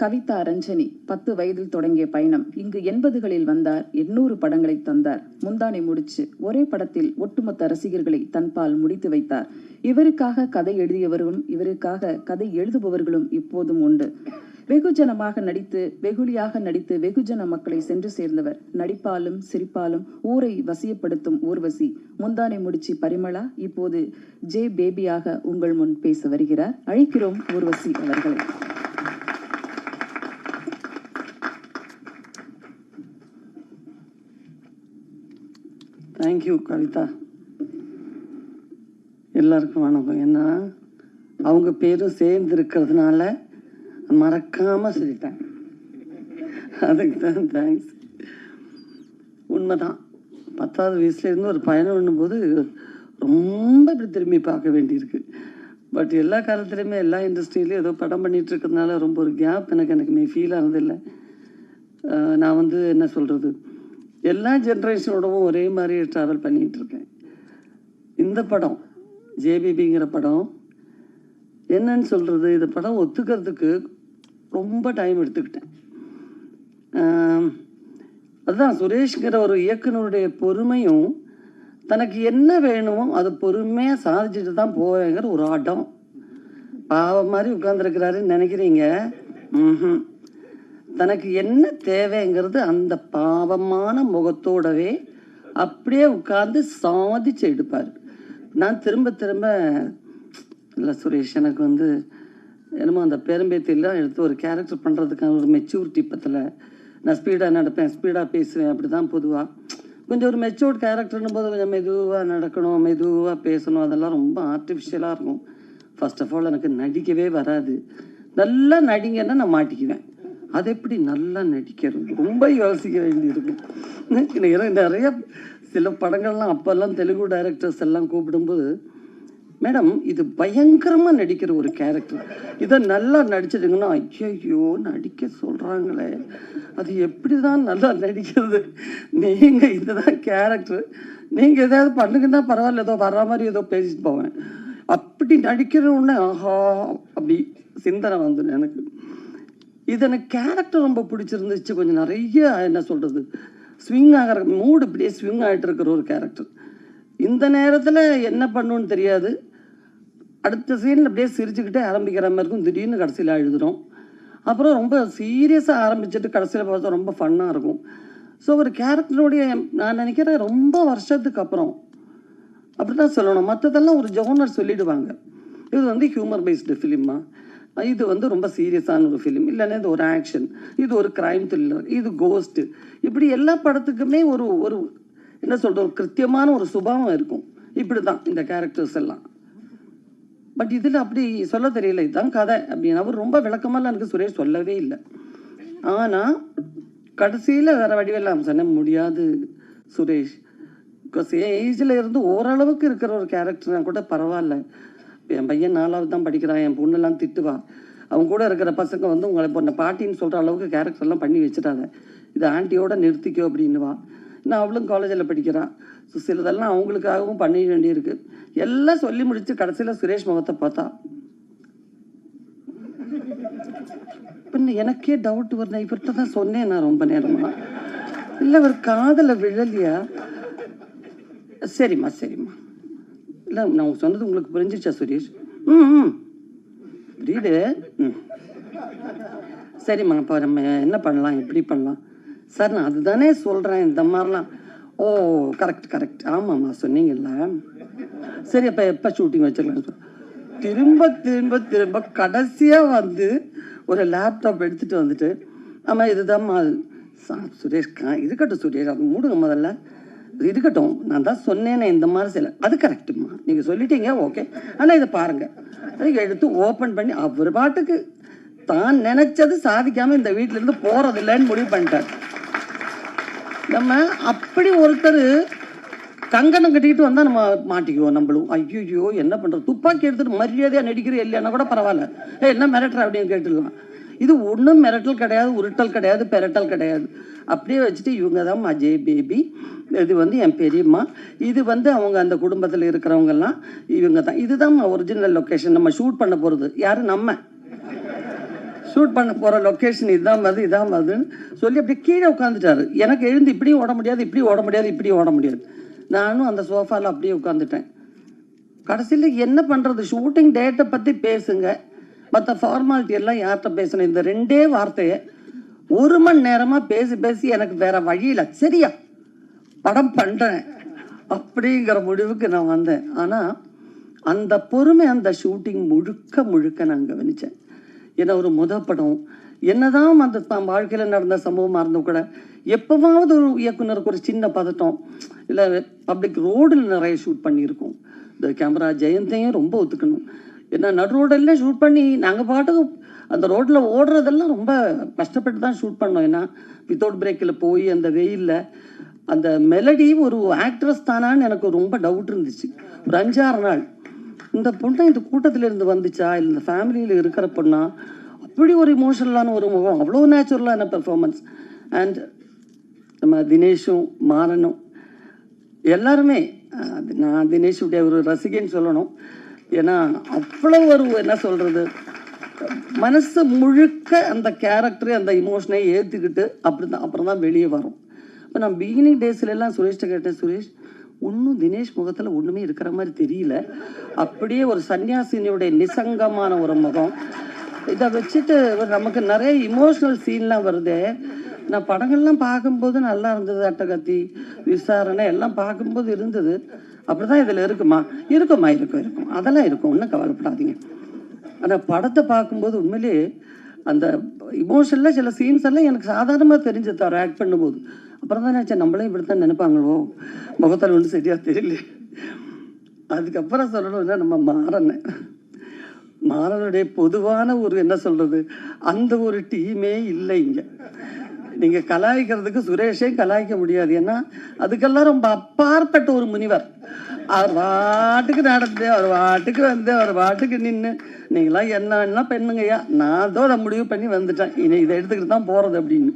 கவிதா ரஞ்சனி 10 வயதில் தொடங்கிய பயணம் இங்கு 80களில் வந்தார். 800 படங்களை தந்தார். முந்தானை முடிச்சு ஒரே படத்தில் ஒட்டுமொத்த ரசிகர்களை தன்பால் முடித்து வைத்தார். இவருக்காக கதை எழுதியவர்களும் இவருக்காக கதை எழுதுபவர்களும் இப்போதும் உண்டு. வெகுஜனமாக நடித்து வெகுளியாக நடித்து வெகுஜன மக்களை சென்று சேர்ந்தவர். நடிப்பாலும் சிரிப்பாலும் ஊரை வசியப்படுத்தும் ஊர்வசி முந்தானை முடிச்சு பரிமளா இப்போது ஜே பேபியாக உங்கள் முன் பேச வருகிறார். அழைக்கிறோம் ஊர்வசி அவர்களை. தேங்க்யூ கவிதா. எல்லாருக்கும் வணக்கம். ஏன்னா அவங்க பேரும் சேர்ந்து இருக்கிறதுனால மறக்காமல் சொல்லிட்டேன். அதுக்கு தான் தேங்க்ஸ். உண்மைதான், 10வது வயசுலேருந்து ஒரு பயணம் பண்ணும்போது ரொம்ப இப்படி திரும்பி பார்க்க வேண்டியிருக்கு. பட் எல்லா காலத்துலேயுமே எல்லா இண்டஸ்ட்ரியிலையும் ஏதோ படம் பண்ணிகிட்டு இருக்கிறதுனால ரொம்ப ஒரு கேப் எனக்கு ஃபீல் ஆனதில்லை. நான் என்ன சொல்கிறது, எல்லா ஜென்ரேஷனோடவும் ஒரே மாதிரி ட்ராவல் பண்ணிகிட்ருக்கேன். இந்த படம் ஜேபிபிங்கிற படம் என்னன்னு சொல்கிறது, இந்த படம் ஒத்துக்கிறதுக்கு ரொம்ப டைம் எடுத்துக்கிட்டேன். அதுதான் சுரேஷ்ங்கிற ஒரு இயக்குனருடைய பொறுமையும் தனக்கு என்ன வேணுமோ அதை பொறுமையாக சாதிச்சுட்டு தான் போவேங்கிற ஒரு ஆட்டம். பாவம் மாதிரி உட்கார்ந்துருக்கிறாருன்னு நினைக்கிறீங்க. தனக்கு என்ன தேவைங்கிறது அந்த பாவமான முகத்தோடவே அப்படியே உட்கார்ந்து சாதிச்சு எடுப்பார். நான் திரும்ப இல்லை சுரேஷ், எனக்கு என்னமோ அந்த பேரம்பேத்திலாம் எடுத்து ஒரு கேரக்டர் பண்ணுறதுக்கான ஒரு மெச்சூரிட்டி பத்தில் நான் ஸ்பீடாக நடப்பேன், ஸ்பீடாக பேசுவேன். அப்படி தான் பொதுவாக கொஞ்சம் ஒரு மெச்சூர்ட் கேரக்டர்னும் போது கொஞ்சம் மெதுவாக நடக்கணும், மெதுவாக பேசணும். அதெல்லாம் ரொம்ப ஆர்டிஃபிஷியலாக இருக்கும். ஃபர்ஸ்ட் ஆஃப் ஆல் எனக்கு நடிக்கவே வராது. நல்லா நடிங்கன்னா நான் மாட்டிக்குவேன். அது எப்படி நல்லா நடிக்கிறது ரொம்ப யோசிக்க வேண்டியிருக்கும். நிறைய சில படங்கள்லாம் அப்போல்லாம் தெலுங்கு டைரக்டர்ஸ் எல்லாம் கூப்பிடும்போது, மேடம் இது பயங்கரமாக நடிக்கிற ஒரு கேரக்டர், இதை நல்லா நடிச்சிடுங்கன்னா, ஐயோ நடிக்க சொல்கிறாங்களே, அது எப்படி தான் நல்லா நடிக்கிறது, நீங்கள் இதுதான் கேரக்டர், நீங்கள் எதாவது பண்ணுங்கன்னா பரவாயில்ல, ஏதோ வர்ற மாதிரி ஏதோ பேசிட்டு போவேன். அப்படி நடிக்கிறோன்னே ஆஹா அப்படி சிந்தனை வந்துடும் எனக்கு. இது எனக்கு கேரக்டர் ரொம்ப பிடிச்சிருந்துச்சு. கொஞ்சம் நிறைய என்ன சொல்கிறது, ஸ்விங் ஆகிற மூடு இப்படியே ஸ்விங் ஆகிட்டு இருக்கிற ஒரு கேரக்டர். இந்த நேரத்தில் என்ன பண்ணுன்னு தெரியாது, அடுத்த சீனில் அப்படியே சிரிச்சுக்கிட்டே ஆரம்பிக்கிற மாதிரி இருக்கும். திடீர்னு கடைசியில் எழுதுகிறோம். அப்புறம் ரொம்ப சீரியஸாக ஆரம்பிச்சுட்டு கடைசியில் பார்த்தா ரொம்ப ஃபன்னாக இருக்கும். ஸோ ஒரு கேரக்டருடைய நான் நினைக்கிறேன் ரொம்ப வருஷத்துக்கு அப்புறம் அப்படி தான் சொல்லணும். மற்றதெல்லாம் ஒரு ஜோனர் சொல்லிவிடுவாங்க, இது ஹியூமர் பேஸ்டு ஃபிலிமா, இது ரொம்ப சீரியஸான ஒரு ஃபிலிம், இல்லைன்னா இது ஒரு ஆக்ஷன், இது ஒரு க்ரைம் த்ரில்லர், இது கோஸ்ட்டு, இப்படி எல்லா படத்துக்குமே ஒரு ஒரு என்ன சொல்கிற ஒரு கிருத்தியமான ஒரு சுபாவம் இருக்கும். இப்படி தான் இந்த கேரக்டர்ஸ் எல்லாம். பட் இதில் அப்படி சொல்ல தெரியல, இதுதான் கதை அப்படின்னு அவர் ரொம்ப விளக்கமெல்லாம் எனக்கு சுரேஷ் சொல்லவே இல்லை. ஆனால் கடைசியில் வேறு வடிவெல்லாம் சொன்ன முடியாது சுரேஷ், பிகாஸ் ஏஜில் இருந்து ஓரளவுக்கு இருக்கிற ஒரு கேரக்டர்னா கூட பரவாயில்ல. என் பையன் 4வது தான் படிக்கிறான், என் பொண்ணெல்லாம் திட்டுவா, அவங்க கூட இருக்கிற பசங்க உங்களை பொண்ணை பாட்டின்னு சொல்கிற அளவுக்கு கேரக்டர்லாம் பண்ணி வச்சுட்டாங்க, இது ஆண்டியோட நிறுத்திக்கோ அப்படின்னுவா. நான் அவளும் காலேஜில் படிக்கிறான். ஸோ சிலதெல்லாம் அவங்களுக்காகவும் பண்ண வேண்டியிருக்கு. எல்லாம் சொல்லி முடிச்சு கடைசியில் சுரேஷ் முகத்தை பார்த்தா பின்ன எனக்கே டவுட் வருது. இவர்கிட்ட தான் சொன்னேன் நான் ரொம்ப நேரமா, இல்லை இவர் காதலை விழலையா? சரிம்மா இல்லை நான் சொன்னது உங்களுக்கு புரிஞ்சிச்சா சுரேஷ்? புரியுது. சரிம்மா, இப்போ நம்ம என்ன பண்ணலாம், எப்படி பண்ணலாம்? சார் நான் அதுதானே சொல்கிறேன், இந்த மாதிரிலாம். ஓ கரெக்ட் ஆமாம்மா சொன்னீங்கல்ல. சரி அப்போ எப்போ ஷூட்டிங் வச்சிடலாம்? திரும்ப கடைசியாக ஒரு லேப்டாப் எடுத்துகிட்டு வந்துட்டு, ஆமாம் இதுதான்மா சுரேஷ், இருக்கட்டும் சுரேஷ், அது மூடுங்க முதல்ல, இருக்கட்டும், நான் தான் சொன்னேனே இந்த மாதிரி சில, அது கரெக்டுமா, நீங்கள் சொல்லிட்டீங்க ஓகே, ஆனால் இதை பாருங்கள், அதுக்கு எடுத்து ஓப்பன் பண்ணி அவர் பாட்டுக்கு தான் நினச்சது சாதிக்காமல் இந்த வீட்டிலேருந்து போகிறதில்லைன்னு முடிவு பண்ணிட்டார். நம்ம அப்படி ஒருத்தர் கங்கணம் கட்டிக்கிட்டு வந்தால் நம்ம மாட்டிக்குவோம். நம்மளும் ஐயோ என்ன பண்ணுறது, துப்பாக்கி எடுத்துகிட்டு மரியாதையாக நடிக்கிற இல்லைன்னா கூட பரவாயில்ல, என்ன மிரட்டுற அப்படின்னு கேட்டுடலாம். இது ஒன்றும் மிரட்டல் கிடையாது, உருட்டல் கிடையாது, பெரட்டல் கிடையாது. அப்படியே வச்சுட்டு இவங்க தான் அஜய் பேபி, இது என் பெரியம்மா, இது அவங்க அந்த குடும்பத்தில் இருக்கிறவங்கெல்லாம் இவங்க தான். இதுதான் ஒரிஜினல் லொக்கேஷன், நம்ம ஷூட் பண்ண போகிறது யார், நம்ம ஷூட் பண்ண போகிற லொக்கேஷன் இதான் வருதுன்னு சொல்லி அப்படியே கீழே உட்காந்துட்டாரு. எனக்கு எழுந்து இப்படியும் ஓட முடியாது, இப்படியும் ஓட முடியாது, இப்படியும் ஓட முடியாது. நானும் அந்த சோஃபாவில் அப்படியே உட்காந்துட்டேன். கடைசியில் என்ன பண்ணுறது, ஷூட்டிங் டேட்டை பற்றி பேசுங்க, மற்ற ஃபார்மாலிட்டி எல்லாம் யார்கிட்ட பேசணும், இந்த 2 வார்த்தையை 1 மணி நேரமாக பேசி எனக்கு வேற வழியில் சரியா படம் பண்ணுறேன் அப்படிங்கிற முடிவுக்கு நான் வந்தேன். ஆனால் அந்த பொறுமை அந்த ஷூட்டிங் முழுக்க நான் கவனித்தேன். ஏன்னா ஒரு படம் என்னதான் அந்த வாழ்க்கையில் நடந்த சம்பவமாக இருந்தும் கூட எப்போவாவது ஒரு இயக்குனருக்கு ஒரு சின்ன பதட்டம், இல்லை பப்ளிக் ரோடில் நிறைய ஷூட் பண்ணியிருக்கோம். இந்த கேமரா ஜெயந்தையும் ரொம்ப ஒத்துக்கணும். ஏன்னா நடு ரோடெல்லாம் ஷூட் பண்ணி நாங்கள் பாட்டுக்கு அந்த ரோட்டில் ஓடுறதெல்லாம் ரொம்ப கஷ்டப்பட்டு தான் ஷூட் பண்ணோம். ஏன்னா வித்தவுட் பிரேக்கில் போய் அந்த வெயிலில் அந்த மெலடி ஒரு ஆக்ட்ரஸ் தானான்னு எனக்கு ரொம்ப டவுட் இருந்துச்சு. ஒரு 5-6 நாள் இந்த பொண்ணை இந்த கூட்டத்தில் இருந்து வந்துச்சா இல்லை இந்த ஃபேமிலியில் இருக்கிற பொண்ணா, அப்படி ஒரு இமோஷனலான ஒரு முகம், அவ்வளோ நேச்சுரலான பெர்ஃபார்மன்ஸ். அண்ட் நம்ம தினேஷும் மாறனும் எல்லாருமே, நான் தினேஷுடைய ஒரு ரசிகன்னு சொல்லணும். ஏன்னா அவ்வளோ ஒரு என்ன சொல்கிறது, மனசு முழுக்க அந்த கேரக்டரு அந்த இமோஷனை ஏற்றுக்கிட்டு அப்புறம் தான் வெளியே வரும். இப்போ நான் பிகினிங் டேஸ்லாம் சுரேஷ்ட கேட்டேன், சுரேஷ் ஒன்றும் தினேஷ் முகத்தில் ஒன்றுமே இருக்கிற மாதிரி தெரியல, அப்படியே ஒரு சன்னியாசினியுடைய நிசங்கமான ஒரு முகம். இதை வச்சுட்டு நமக்கு நிறைய இமோஷ்னல் சீன்லாம் வருது. நான் படங்கள்லாம் பார்க்கும்போது நல்லா இருந்தது, அட்டகத்தி, விசாரணை எல்லாம் பார்க்கும்போது இருந்தது. அப்படி தான் இதில் இருக்கும். அதெல்லாம் இருக்கும், ஒன்றும் கவலைப்படாதீங்க. ஆனால் படத்தை பார்க்கும்போது உண்மையிலே அந்த இமோஷனில் சில சீன்ஸ் எல்லாம் எனக்கு சாதாரணமாக தெரிஞ்சு தர ஆக்ட் பண்ணும்போது. அப்புறம் தான் நினச்சேன், நம்மளே இப்படி தான் நினைப்பாங்களோ, முகத்தில் ஒன்றும் சரியாக தெரியல. அதுக்கப்புறம் சொல்லணும்னா நம்ம மாறனுடைய பொதுவான ஒரு என்ன சொல்கிறது, அந்த ஒரு டீமே இல்லை இங்கே. நீங்கள் கலாய்க்கிறதுக்கு சுரேஷே கலாய்க்க முடியாது. ஏன்னா அதுக்கெல்லாம் ரொம்ப அப்பாற்பட்ட ஒரு முனிவர். அவர் வாட்டுக்கு நடந்து, அவர் வாட்டுக்கு வந்து, அவர் வாட்டுக்கு நின்று, நீங்களாம் என்ன பெண்ணுங்கய்யா, நான் தோட முடிவு பண்ணி வந்துட்டேன், இதை எடுத்துக்கிட்டு தான் போகிறது அப்படின்னு.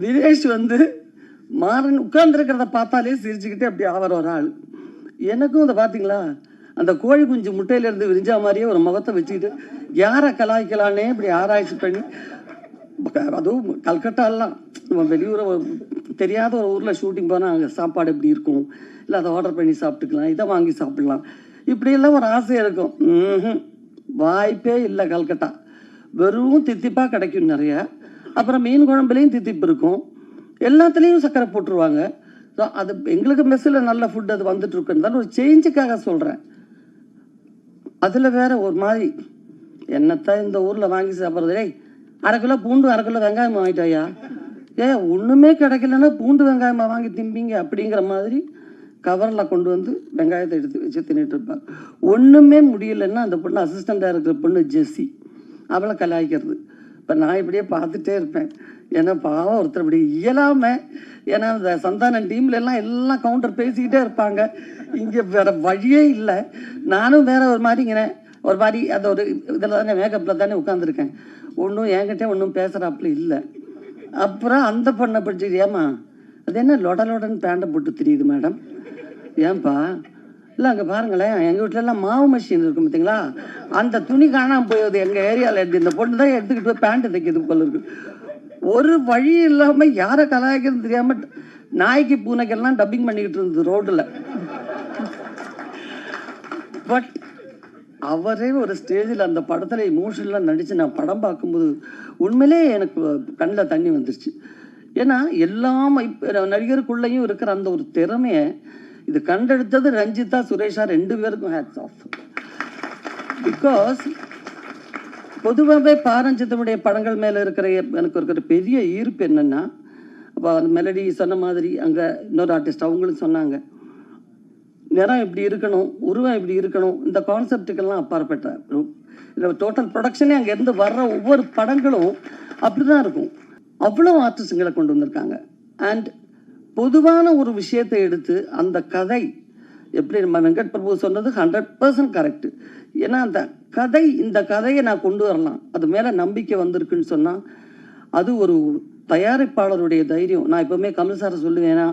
தினேஷ் வந்து மாறன் உட்கார்ந்துருக்கிறத பார்த்தாலே சிரிச்சுக்கிட்டே அப்படி அவர் ஒரு ஆள். எனக்கும் அதை பார்த்தீங்களா, அந்த கோழி குஞ்சு முட்டையிலேருந்து விரிஞ்சா மாதிரியே ஒரு முகத்தை வச்சுக்கிட்டு யாரை கலாய்க்கலான்னே இப்படி ஆராய்ச்சி பண்ணி, அதுவும் கல்கட்டாலாம் நம்ம வெளியூரை தெரியாத ஒரு ஊரில் ஷூட்டிங் போனால் அங்கே சாப்பாடு எப்படி இருக்கும், இல்லை அதை ஆர்டர் பண்ணி சாப்பிட்டுக்கலாம், இதை வாங்கி சாப்பிடலாம், இப்படியெல்லாம் ஒரு ஆசை இருக்கும். வாய்ப்பே இல்லை. கல்கட்டா வெறும் தித்திப்பாக கிடைக்கும் நிறையா. அப்புறம் மீன் குழம்புலேயும் தித்திப்பு இருக்கும், எல்லாத்துலேயும் சர்க்கரை போட்டுருவாங்க. ஸோ அது எங்களுக்கு மெஸ்ஸில் நல்ல ஃபுட் அது வந்துட்டு இருக்குன்னு ஒரு சேஞ்சுக்காக சொல்கிறேன். அதில் வேற ஒரு மாதிரி என்னத்தான் இந்த ஊரில் வாங்கி சாப்பிட்றது, 1/2 கிலோ பூண்டு 1/2 கிலோ வெங்காயம் வாங்கிட்டாயா, ஒன்றுமே கிடைக்கலன்னா பூண்டு வெங்காயமாக வாங்கி திம்பிங்க அப்படிங்கிற மாதிரி கவரில் கொண்டு வந்து வெங்காயத்தை எடுத்து வச்சு தின்னுட்டு இருப்பாங்க. ஒன்றுமே முடியலைன்னா அந்த பொண்ணு அசிஸ்டண்ட்டாக இருக்கிற பொண்ணு ஜெஸ்ஸி, அவளை கலாய்க்கிறது. இப்போ நான் இப்படியே பார்த்துட்டே இருப்பேன். ஏன்னா பாவம் ஒருத்தர் இப்படி இயலாமல், ஏன்னா இந்த சந்தானம் டீம்ல எல்லாம் கவுண்டர் பேசிக்கிட்டே இருப்பாங்க, இங்கே வேற வழியே இல்லை. நானும் வேற ஒரு மாதிரி அந்த ஒரு இதில் தானே மேக்கப்பில் தானே உட்காந்துருக்கேன், ஒன்றும் என்கிட்ட ஒன்றும் பேசுகிறாப்புல இல்லை. அப்புறம் அந்த பொண்ணை பிடிச்சிட்டு, ஏமா அது என்ன லொடன்னு பேண்டை போட்டு தெரியுது மேடம், ஏன்பா, இல்லை அங்கே பாருங்களேன், எங்கள் வீட்டிலலாம் மாவு மிஷின் இருக்கும் பார்த்தீங்களா, அந்த துணி காணாமல் போகுது எங்கள் ஏரியாவில் எடுத்து, இந்த பொண்ணு தான் எடுத்துக்கிட்டு போய் பேண்ட்டு தைக்கிது போல இருக்கு. ஒரு வழி இல்லாமல் யாரை கலாய்க்கிறது தெரியாமல் நாய்க்கு பூனைக்கெல்லாம் டப்பிங் பண்ணிக்கிட்டு இருந்தது ரோட்டில். பட் அவரே ஒரு ஸ்டேஜில் அந்த படத்தில் இமோஷனலாக நடித்து நான் படம் பார்க்கும்போது உண்மையிலே எனக்கு கண்ணில் தண்ணி வந்துருச்சு. ஏன்னா எல்லாம் நடிகருக்குள்ளேயும் இருக்கிற அந்த ஒரு திறமையை இது கண்டெடுத்தது ரஞ்சிதா, சுரேஷா 2 பேருக்கும் ஹேட்ஸ் ஆஃப். பிகாஸ் பொதுவாகவே பாரஞ்சித்தனுடைய படங்கள் மேலே இருக்கிற எனக்கு இருக்கிற பெரிய ஈர்ப்பு என்னென்னா, அப்போ அந்த மெலடி சொன்ன மாதிரி அங்கே இன்னொரு ஆர்டிஸ்ட் அவங்களும் சொன்னாங்க, நிறம் இப்படி இருக்கணும், உருவம் இப்படி இருக்கணும், இந்த கான்செப்டுக்கெல்லாம் அப்பாற்பட்ட டோட்டல் ப்ரொடக்ஷனே அங்கேருந்து வர்ற ஒவ்வொரு படங்களும் அப்படி தான் இருக்கும். அவ்வளோ ஆர்டிஸ்டுங்களை கொண்டு வந்திருக்காங்க. அண்ட் பொதுவான ஒரு விஷயத்தை எடுத்து அந்த கதை எப்படி நம்ம வெங்கட் பிரபு சொன்னது 100% கரெக்டு. ஏன்னா அந்த இந்த கதையை நான் கொண்டு வரலாம், அது மேலே நம்பிக்கை வந்திருக்குன்னு சொன்னால் அது ஒரு தயாரிப்பாளருடைய தைரியம். நான் எப்போவுமே கமல் சாரை சொல்லுவேன்னா,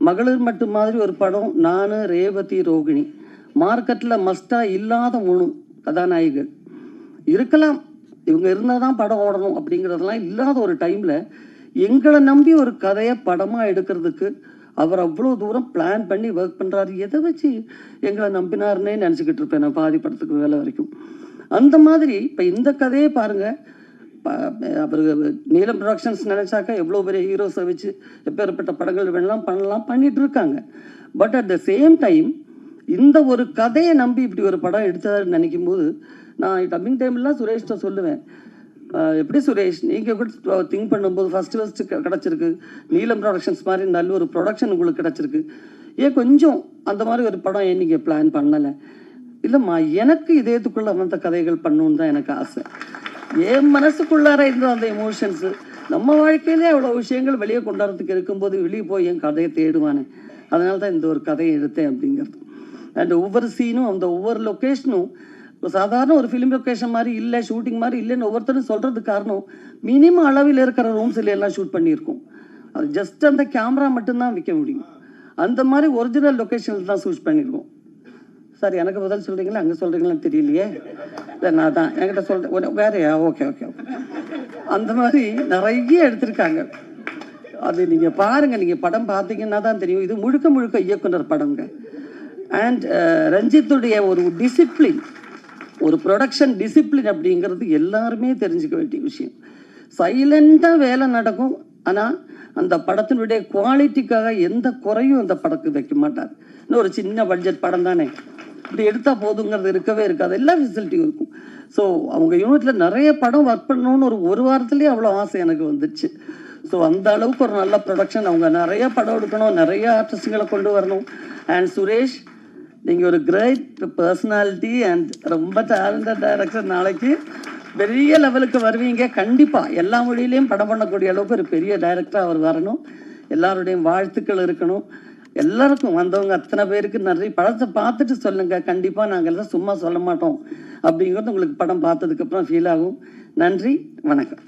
மகளிர் மட்டும் மாதிரி ஒரு படம், நான், ரேவதி, ரோகிணி, மார்க்கெட்டில் மஸ்டாக இல்லாத 3 கதாநாயகிகள் இருக்கலாம், இவங்க இருந்தால் தான் படம் ஓடணும் அப்படிங்கிறதெல்லாம் இல்லாத ஒரு டைமில் எங்களை நம்பி ஒரு கதையை படமாக எடுக்கிறதுக்கு அவர் அவ்வளோ தூரம் பிளான் பண்ணி ஒர்க் பண்ணுறாரு. எதை வச்சு எங்களை நம்பினாருன்னே நினச்சிக்கிட்டு இருப்பேன் நான் பாதி படத்துக்கு வேலை வரைக்கும். அந்த மாதிரி இப்போ இந்த கதையே பாருங்கள், அவர் நீலம் ப்ரொடக்ஷன்ஸ் நினச்சாக்கா எவ்வளோ பெரிய ஹீரோஸை வச்சு எப்பேற்பட்ட படங்கள் வேணலாம் பண்ணிட்டு இருக்காங்க. But at the same time இந்த ஒரு கதையை நம்பி இப்படி ஒரு படம் எடுத்ததான்னு நினைக்கும் போது நான் டப்பிங் டைம்லாம் சுரேஷ்ட சொல்லுவேன், எப்படி சுரேஷ் நீங்கள் கூட திங்க் பண்ணும்போது ஃபஸ்ட்டு கிடச்சிருக்கு, நீலம் ப்ரொடக்ஷன்ஸ் மாதிரி நல்ல ஒரு ப்ரொடக்ஷன் உங்களுக்கு கிடச்சிருக்கு, ஏன் கொஞ்சம் அந்த மாதிரி ஒரு படம் ஏன் நீங்கள் பிளான் பண்ணலை? இல்லைம்மா, எனக்கு இதயத்துக்குள்ளே வந்த கதைகள் பண்ணணுன்னு தான் எனக்கு ஆசை. என் மனசுக்குள்ளார இருந்த அந்த எமோஷன்ஸு நம்ம வாழ்க்கையிலே அவ்வளோ விஷயங்கள் வெளியே கொண்டாடுறதுக்கு இருக்கும்போது வெளியே போய் என் கதையை தேடுவானே, அதனால தான் இந்த ஒரு கதையை எடுத்தேன் அப்படிங்கிறது. அண்ட் ஒவ்வொரு சீனும் அந்த ஒவ்வொரு லொக்கேஷனும் சாதாரண ஒரு ஃபிலிம் லொக்கேஷன் மாதிரி இல்லை, ஷூட்டிங் மாதிரி இல்லைன்னு ஒவ்வொருத்தரும் சொல்கிறதுக்கு காரணம் மினிமம் அளவில் இருக்கிற ரூம்ஸில் எல்லாம் ஷூட் பண்ணியிருக்கோம். அது ஜஸ்ட் அந்த கேமரா மட்டும்தான் விற்க முடியும். அந்த மாதிரி ஒரிஜினல் லொக்கேஷனில் தான் ஷூட் பண்ணியிருக்கோம். சார் எனக்கு பதில் சொல்கிறீங்களா அங்கே சொல்கிறீங்களான்னு தெரியலையே. இல்லை நான் தான் என்கிட்ட சொல்கிறேன் வேறையா? Okay okay okay. அந்த மாதிரி நிறைய எடுத்திருக்காங்க. அது நீங்கள் பாருங்கள், நீங்கள் படம் பார்த்தீங்கன்னா தான் தெரியும். இது முழுக்க முழுக்க இயக்குனர் படங்க. அண்ட் ரஞ்சித்துடைய ஒரு டிசிப்ளின், ஒரு ப்ரொடக்ஷன் டிசிப்ளின் அப்படிங்கிறது எல்லாருமே தெரிஞ்சுக்க வேண்டிய விஷயம். சைலண்டாக வேலை நடக்கும், ஆனால் அந்த படத்தினுடைய குவாலிட்டிக்காக எந்த குறையும் அந்த படத்துக்கு வைக்க மாட்டார். இன்னும் ஒரு சின்ன பட்ஜெட் படம் தானே, இப்படி எடுத்தால் போதுங்கிறது இருக்கவே இருக்காது, எல்லா ஃபெசிலிட்டியும் இருக்கும். ஸோ அவங்க யூனிட்டில் நிறைய படம் ஒர்க் பண்ணணும்னு ஒரு வாரத்துலேயே அவ்வளோ ஆசை எனக்கு வந்துடுச்சு. ஸோ அந்த அளவுக்கு ஒரு நல்ல ப்ரொடக்ஷன், அவங்க நிறைய படம் எடுக்கணும், நிறைய ஆர்டிஸ்டுங்களை கொண்டு வரணும். அண்ட் சுரேஷ், நீங்கள் ஒரு கிரேட் பர்சனாலிட்டி அண்ட் ரொம்ப டேலண்டட் டைரக்டர். நாளைக்கு பெரிய லெவலுக்கு வருவீங்க கண்டிப்பாக. எல்லா மொழியிலையும் படம் பண்ணக்கூடிய அளவுக்கு ஒரு பெரிய டைரக்டராக அவர் வரணும். எல்லாருடையும் வாழ்த்துக்கள் இருக்கணும். எல்லாருக்கும் வந்தவங்க அத்தனை பேருக்கு நிறைய படத்தை பார்த்துட்டு சொல்லுங்கள். கண்டிப்பாக நாங்கள் எல்லாம் சும்மா சொல்ல மாட்டோம் அப்படிங்கிறது உங்களுக்கு படம் பார்த்ததுக்கப்புறம் ஃபீல் ஆகும். நன்றி, வணக்கம்.